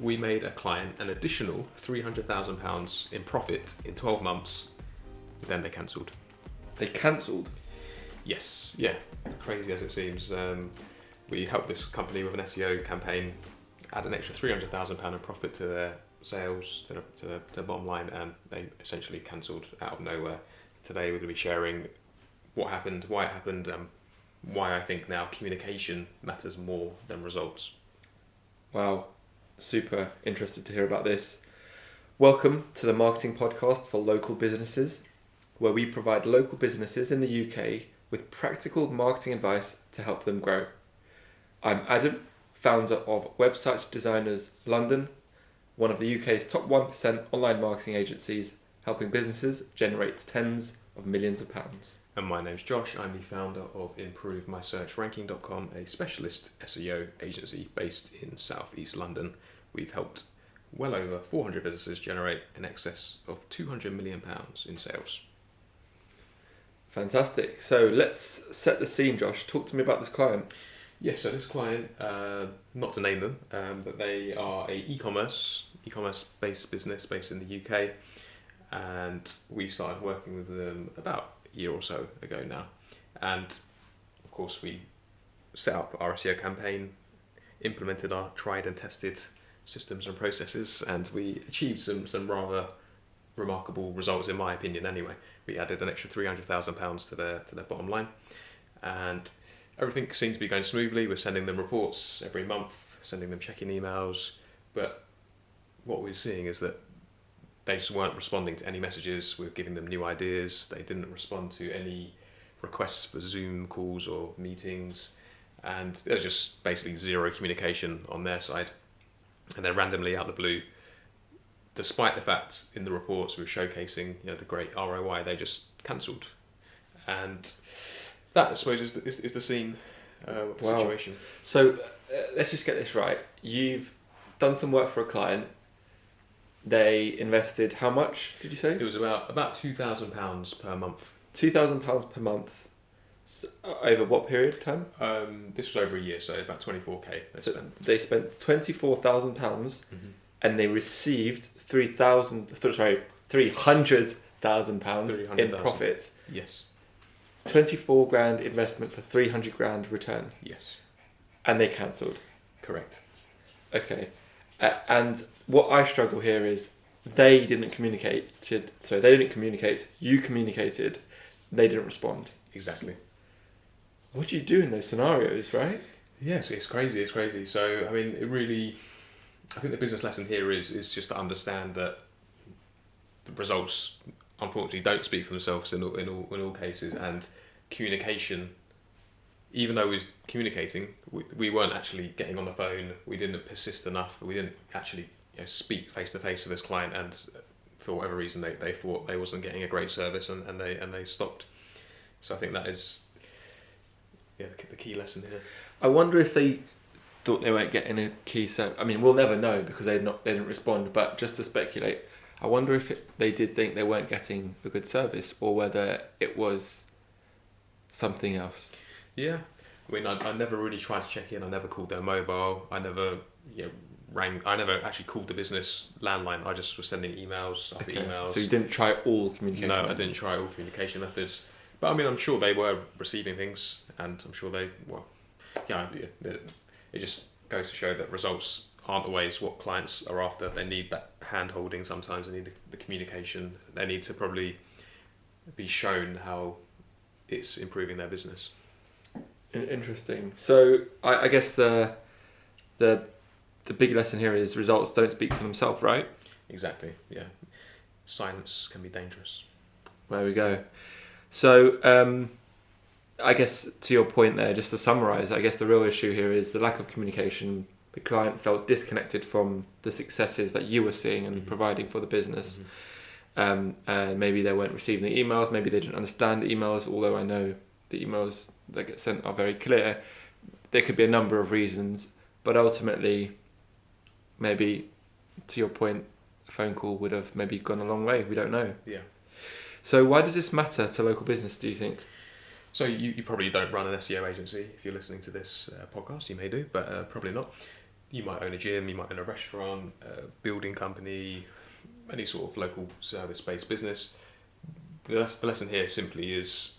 we made a client an additional £300,000 in profit in 12 months. Then they cancelled. They cancelled? Yes, yeah. Crazy as it seems. We helped this company with an SEO campaign, add an extra £300,000 in profit to their sales, to the bottom line, and they essentially cancelled out of nowhere. Today we're going to be sharing what happened, why it happened, why I think now communication matters more than results. Wow, super interested to hear about this. Welcome to the marketing podcast for local businesses, where we provide local businesses in the UK with practical marketing advice to help them grow. I'm Adam, founder of Website Designers London, one of the UK's top 1% online marketing agencies, helping businesses generate tens of millions of pounds. And my name's Josh. I'm the founder of ImproveMySearchRanking.com, a specialist SEO agency based in South East London. We've helped well over 400 businesses generate in excess of £200 million in sales. Fantastic. So let's set the scene, Josh. Talk to me about this client. Yes, so this client, not to name them, but they are a e-commerce based business based in the UK, and we started working with them about a year or so ago now. And of course we set up our SEO campaign, implemented our tried and tested systems and processes, and we achieved some rather remarkable results, in my opinion anyway. We added an extra £300,000 to their bottom line, and everything seems to be going smoothly. We're sending them reports every month, sending them check-in emails, but what we're seeing is that they just weren't responding to any messages. We're giving them new ideas. They didn't respond to any requests for Zoom calls or meetings, and there was just basically zero communication on their side. And then randomly out of the blue, despite the fact in the reports we were showcasing the great ROI, they just cancelled. And that, I suppose, is the scene of the situation. So let's just get this right. You've done some work for a client. They invested how much, did you say? It was about £2,000 per month. £2,000 per month. So, over what period of time? This was over a year, so about 24k. They spent £24,000 and they received £300,000 in profit. Yes. 24 grand investment for 300 grand return. Yes. And they cancelled. Correct. Okay. And what I struggle here is they didn't communicate. You communicated. They didn't respond. Exactly. What do you do in those scenarios, right? Yes, it's crazy. So, I mean, I think the business lesson here is just to understand that the results, unfortunately, don't speak for themselves in all cases, and communication, even though we was communicating, we weren't actually getting on the phone. We didn't persist enough. We didn't actually speak face to face to this client, and for whatever reason they thought they wasn't getting a great service, and they stopped. So I think that is the key lesson here. I wonder if they thought they weren't getting a key service. I mean, we'll never know because they didn't respond. But just to speculate, I wonder if they did think they weren't getting a good service, or whether it was something else. Yeah, I mean, I never really tried to check in. I never called their mobile. I never rang. I never actually called the business landline. I just was sending emails after emails. So you didn't try all communication No, methods? I didn't try all communication methods. But I mean, I'm sure they were receiving things, and I'm sure it just goes to show that results aren't always what clients are after. They need that hand-holding sometimes. They need the communication. They need to probably be shown how it's improving their business. Interesting. So I guess the big lesson here is results don't speak for themselves, right? Exactly, yeah. Silence can be dangerous. There we go. So I guess to your point there, just to summarise, I guess the real issue here is the lack of communication. The client felt disconnected from the successes that you were seeing and providing for the business. And maybe they weren't receiving the emails, maybe they didn't understand the emails, although I know the emails that get sent are very clear. There could be a number of reasons, but ultimately, maybe to your point, a phone call would have maybe gone a long way. We don't know. Yeah. So why does this matter to local business, do you think? So you probably don't run an SEO agency. If you're listening to this podcast, you may do, but probably not. you might own a gym, you might own a restaurant, a building company, any sort of local service-based business. The lesson here simply is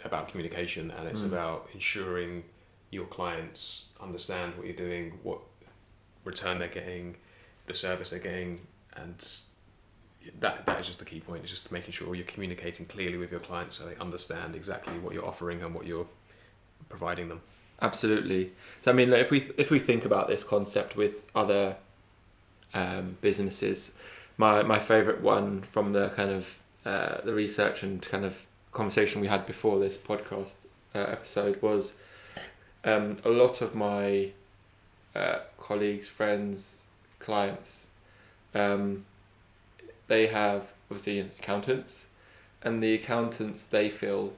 about communication, and it's about ensuring your clients understand what you're doing, what return they're getting, the service they're getting, and that is just the key point. It's just making sure you're communicating clearly with your clients so they understand exactly what you're offering and what you're providing them. Absolutely. So I mean, if we think about this concept with other businesses, my favourite one from the kind of the research and kind of conversation we had before this podcast episode was a lot of my colleagues, friends, clients, they have obviously accountants, and the accountants, they feel,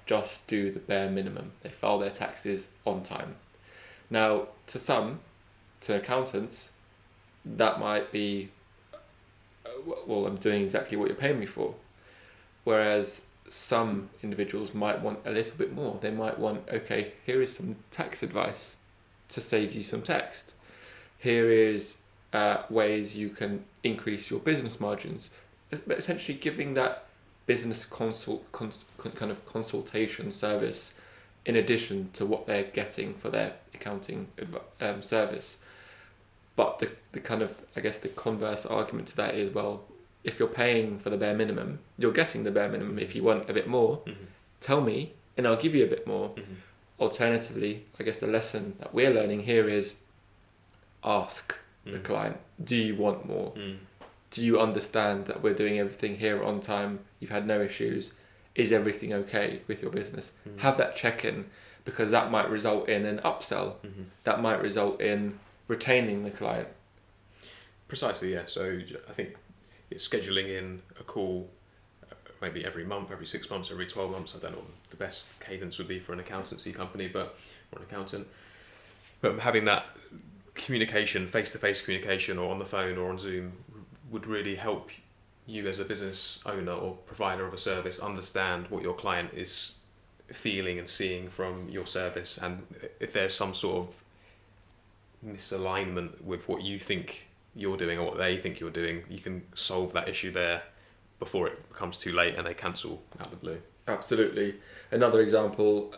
just do the bare minimum. They file their taxes on time. Now, to accountants, that might be, well, I'm doing exactly what you're paying me for. Whereas some individuals might want a little bit more. They might want, okay, here is some tax advice to save you some tax. Here is ways you can increase your business margins. But essentially giving that business kind of consultation service in addition to what they're getting for their accounting service. But the kind of, I guess, the converse argument to that is, well, if you're paying for the bare minimum, you're getting the bare minimum. If you want a bit more, tell me and I'll give you a bit more. Alternatively, I guess the lesson that we're learning here is ask the client, do you want more? Do you understand that we're doing everything here on time? You've had no issues. Is everything okay with your business? Have that check-in, because that might result in an upsell. That might result in retaining the client. Precisely, yeah. So I think it's scheduling in a call maybe every month, every 6 months, every 12 months. I don't know what the best cadence would be for an accountancy company, or an accountant. But having that communication, face-to-face communication, or on the phone or on Zoom, would really help you as a business owner or provider of a service understand what your client is feeling and seeing from your service, and if there's some sort of misalignment with what you think you're doing or what they think you're doing, you can solve that issue there before it becomes too late and they cancel out of the blue. Absolutely. Another example,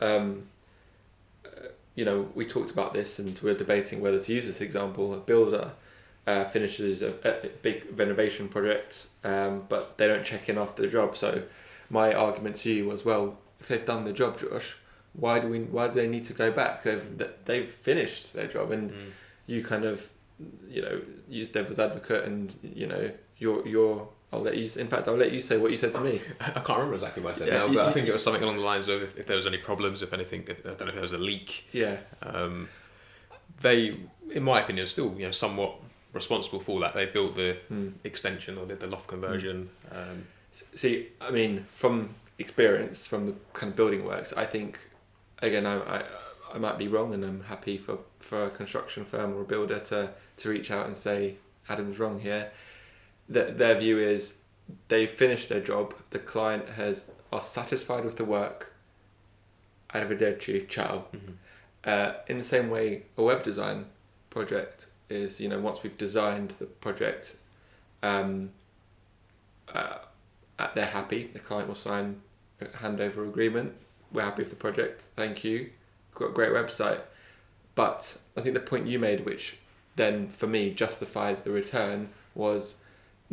we talked about this and we're debating whether to use this example. A builder finishes a big renovation project, but they don't check in after the job. So my argument to you was, well, if they've done the job, Josh, why do they need to go back? They've finished their job, and you kind of, use devil's advocate, and you're I'll let you say what you said to me. I can't remember exactly what I said now, but I think it was something along the lines of if there was any problems, if anything, I don't know if there was a leak. Yeah. They, in my opinion, are still somewhat responsible for that. They built the extension or did the loft conversion. See, I mean, from experience, from the kind of building works, I think, again, I might be wrong, and I'm happy for a construction firm or a builder to reach out and say, Adam's wrong here. Their view is they've finished their job, the client are satisfied with the work, arrivederci, ciao. In the same way, a web design project is, once we've designed the project, they're happy, the client will sign a handover agreement, we're happy with the project, thank you, got a great website. But I think the point you made, which then for me justified the return, was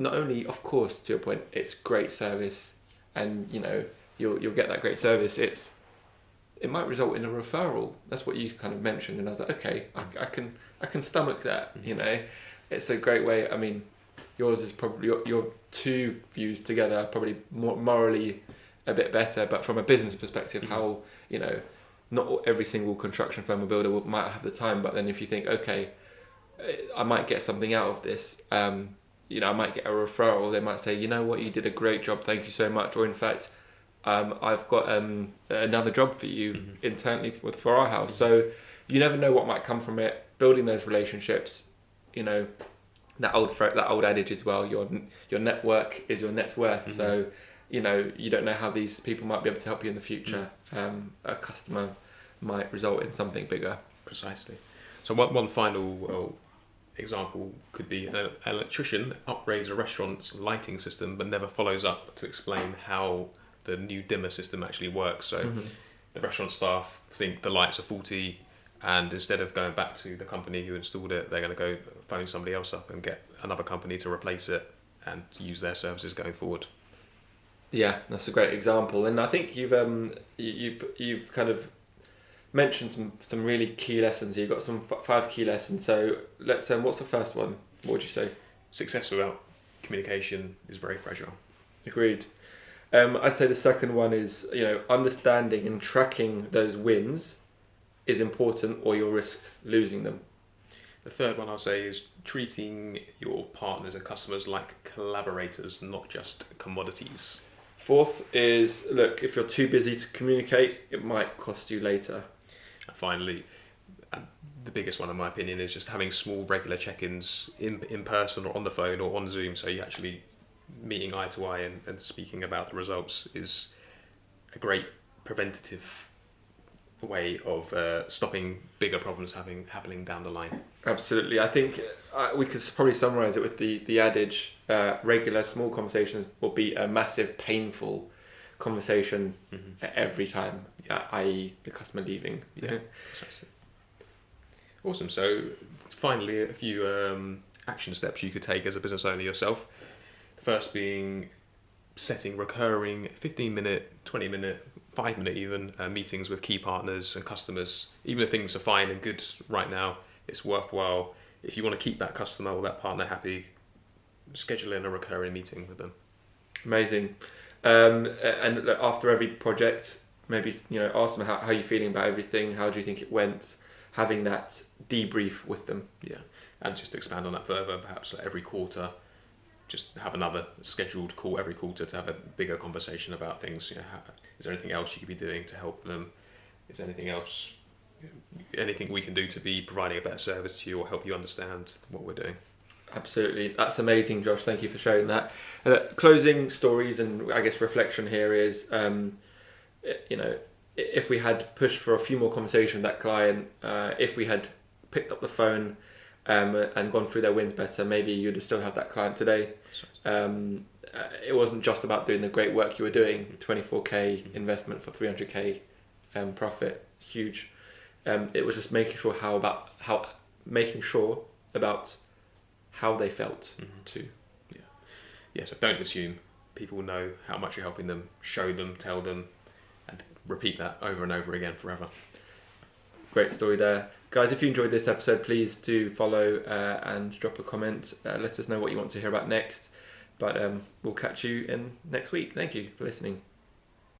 not only, of course, to your point, it's great service, and you'll get that great service. It might result in a referral. That's what you kind of mentioned, and I was like, okay, I can stomach that. It's a great way. I mean, yours is probably your two views together are probably more morally a bit better, but from a business perspective, how not every single construction firm or builder might have the time, but then if you think, okay, I might get something out of this. I might get a referral. They might say, you know what, you did a great job, thank you so much. Or in fact, I've got another job for you internally for our house. So you never know what might come from it. Building those relationships, that old adage as well. Your network is your net worth. So you don't know how these people might be able to help you in the future. A customer might result in something bigger. Precisely. So one final example could be an electrician upgrades a restaurant's lighting system but never follows up to explain how the new dimmer system actually works. So the restaurant staff think the lights are faulty, and instead of going back to the company who installed it, they're going to go phone somebody else up and get another company to replace it and use their services going forward. Yeah, that's a great example, and I think you've kind of mentioned some really key lessons. You've got some 5 key lessons. So let's what's the first one? What would you say? Success without communication is very fragile. Agreed. I'd say the second one is, understanding and tracking those wins is important, or you'll risk losing them. The third one I'll say is treating your partners and customers like collaborators, not just commodities. Fourth is, look, if you're too busy to communicate, it might cost you later. And finally, the biggest one in my opinion is just having small regular check-ins in person or on the phone or on Zoom, so you actually meeting eye to eye and speaking about the results is a great preventative way of stopping bigger problems happening down the line. Absolutely. I think we could probably summarise it with the adage, regular small conversations will beat a massive painful conversation every time, i.e. the customer leaving. Yeah, precisely. Awesome. So finally, a few action steps you could take as a business owner yourself. The first being setting recurring 15-minute, 20-minute, 5-minute even meetings with key partners and customers. Even if things are fine and good right now, it's worthwhile. If you want to keep that customer or that partner happy, schedule in a recurring meeting with them. Amazing. And look, after every project, maybe ask them how you're feeling about everything. How do you think it went? Having that debrief with them. Yeah, and just to expand on that further, perhaps every quarter, just have another scheduled call every quarter to have a bigger conversation about things. Is there anything else you could be doing to help them? Is there anything we can do to be providing a better service to you or help you understand what we're doing? Absolutely. That's amazing, Josh. Thank you for sharing that. Closing stories and I guess reflection here is, if we had pushed for a few more conversations with that client, if we had picked up the phone and gone through their wins better, maybe you'd have still had that client today. It wasn't just about doing the great work you were doing. 24k investment for 300k profit, huge. It was just making sure about how they felt too. Yeah. So don't assume people know how much you're helping them. Show them, tell them, and repeat that over and over again forever. Great story there. Guys, if you enjoyed this episode, please do follow and drop a comment. Let us know what you want to hear about next. But we'll catch you in next week. Thank you for listening.